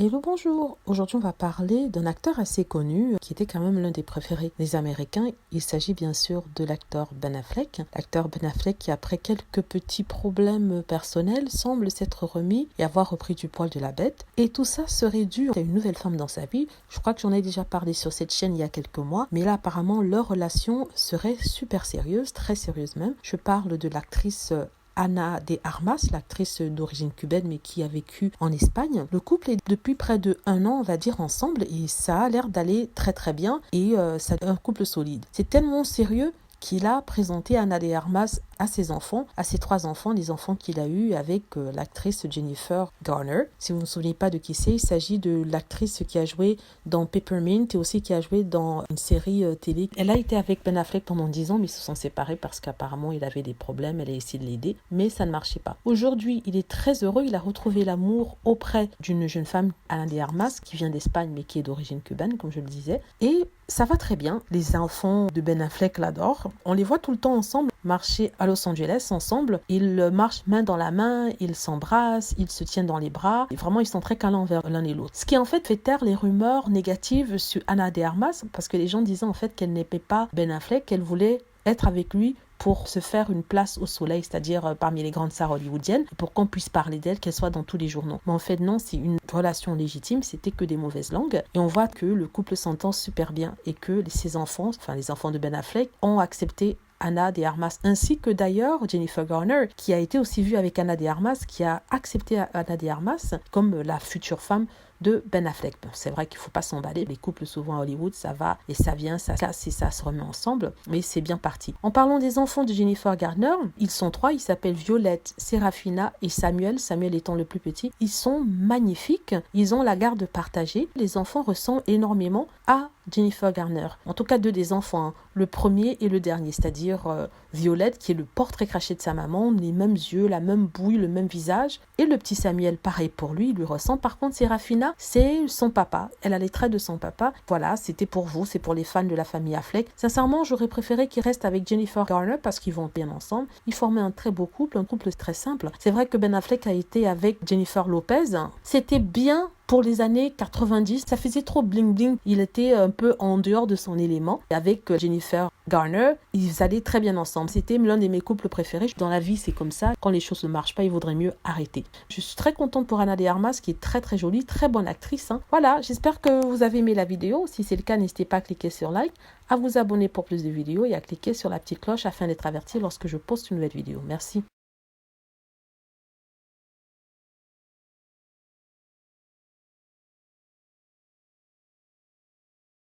Hello, bonjour. Aujourd'hui, on va parler d'un acteur assez connu qui était quand même l'un des préférés des Américains. Il s'agit bien sûr de l'acteur Ben Affleck. L'acteur Ben Affleck qui, après quelques petits problèmes personnels, semble s'être remis et avoir repris du poil de la bête. Et tout ça serait dû à une nouvelle femme dans sa vie. Je crois que j'en ai déjà parlé sur cette chaîne il y a quelques mois. Mais là, apparemment, leur relation serait super sérieuse, très sérieuse même. Je parle de l'actrice Ana de Armas, l'actrice d'origine cubaine mais qui a vécu en Espagne. Le couple est depuis près de 1 an, on va dire, ensemble et ça a l'air d'aller très très bien et c'est un couple solide. C'est tellement sérieux qu'il a présenté Ana de Armas à ses enfants, à ses 3 enfants, les enfants qu'il a eus avec l'actrice Jennifer Garner. Si vous ne vous souvenez pas de qui c'est, il s'agit de l'actrice qui a joué dans Peppermint et aussi qui a joué dans une série télé. Elle a été avec Ben Affleck pendant 10 ans, mais ils se sont séparés parce qu'apparemment il avait des problèmes, elle a essayé de l'aider, mais ça ne marchait pas. Aujourd'hui, il est très heureux, il a retrouvé l'amour auprès d'une jeune femme, Ana de Armas, qui vient d'Espagne mais qui est d'origine cubaine, comme je le disais, et ça va très bien. Les enfants de Ben Affleck l'adorent. On les voit tout le temps ensemble marcher à Los Angeles ensemble. Ils marchent main dans la main, ils s'embrassent, ils se tiennent dans les bras. Et vraiment, ils sont très câlins envers l'un et l'autre. Ce qui en fait fait taire les rumeurs négatives sur Ana de Armas parce que les gens disaient en fait qu'elle n'aimait pas Ben Affleck, qu'elle voulait être avec lui pour se faire une place au soleil, c'est-à-dire parmi les grandes stars hollywoodiennes, pour qu'on puisse parler d'elle, qu'elle soit dans tous les journaux. Mais en fait, non, c'est une relation légitime, c'était que des mauvaises langues. Et on voit que le couple s'entend super bien et que ses enfants, enfin les enfants de Ben Affleck, ont accepté Ana de Armas, ainsi que d'ailleurs Jennifer Garner, qui a été aussi vue avec Ana de Armas, qui a accepté Ana de Armas comme la future femme de Ben Affleck. Bon, c'est vrai qu'il ne faut pas s'emballer. Les couples souvent à Hollywood, ça va et ça vient, ça casse et ça se remet ensemble, mais c'est bien parti. En parlant des enfants de Jennifer Garner, ils sont 3, ils s'appellent Violette, Serafina et Samuel, Samuel étant le plus petit. Ils sont magnifiques, ils ont la garde partagée. Les enfants ressemblent énormément à Jennifer Garner. En tout cas, 2 des enfants, hein. Le premier et le dernier, c'est-à-dire Violette, qui est le portrait craché de sa maman, les mêmes yeux, la même bouille, le même visage. Et le petit Samuel, pareil pour lui, il lui ressemble. Par contre, Serafina, c'est son papa. Elle a les traits de son papa. Voilà, c'était pour vous, c'est pour les fans de la famille Affleck. Sincèrement, j'aurais préféré qu'ils restent avec Jennifer Garner parce qu'ils vont bien ensemble. Ils formaient un très beau couple, un couple très simple. C'est vrai que Ben Affleck a été avec Jennifer Lopez. C'était bien pour les années 90, ça faisait trop bling bling. Il était un peu en dehors de son élément. Avec Jennifer Garner, ils allaient très bien ensemble. C'était l'un de mes couples préférés. Dans la vie, c'est comme ça. Quand les choses ne marchent pas, il vaudrait mieux arrêter. Je suis très contente pour Ana de Armas, qui est très très jolie, très bonne actrice. Voilà, j'espère que vous avez aimé la vidéo. Si c'est le cas, n'hésitez pas à cliquer sur like, à vous abonner pour plus de vidéos et à cliquer sur la petite cloche afin d'être averti lorsque je poste une nouvelle vidéo. Merci.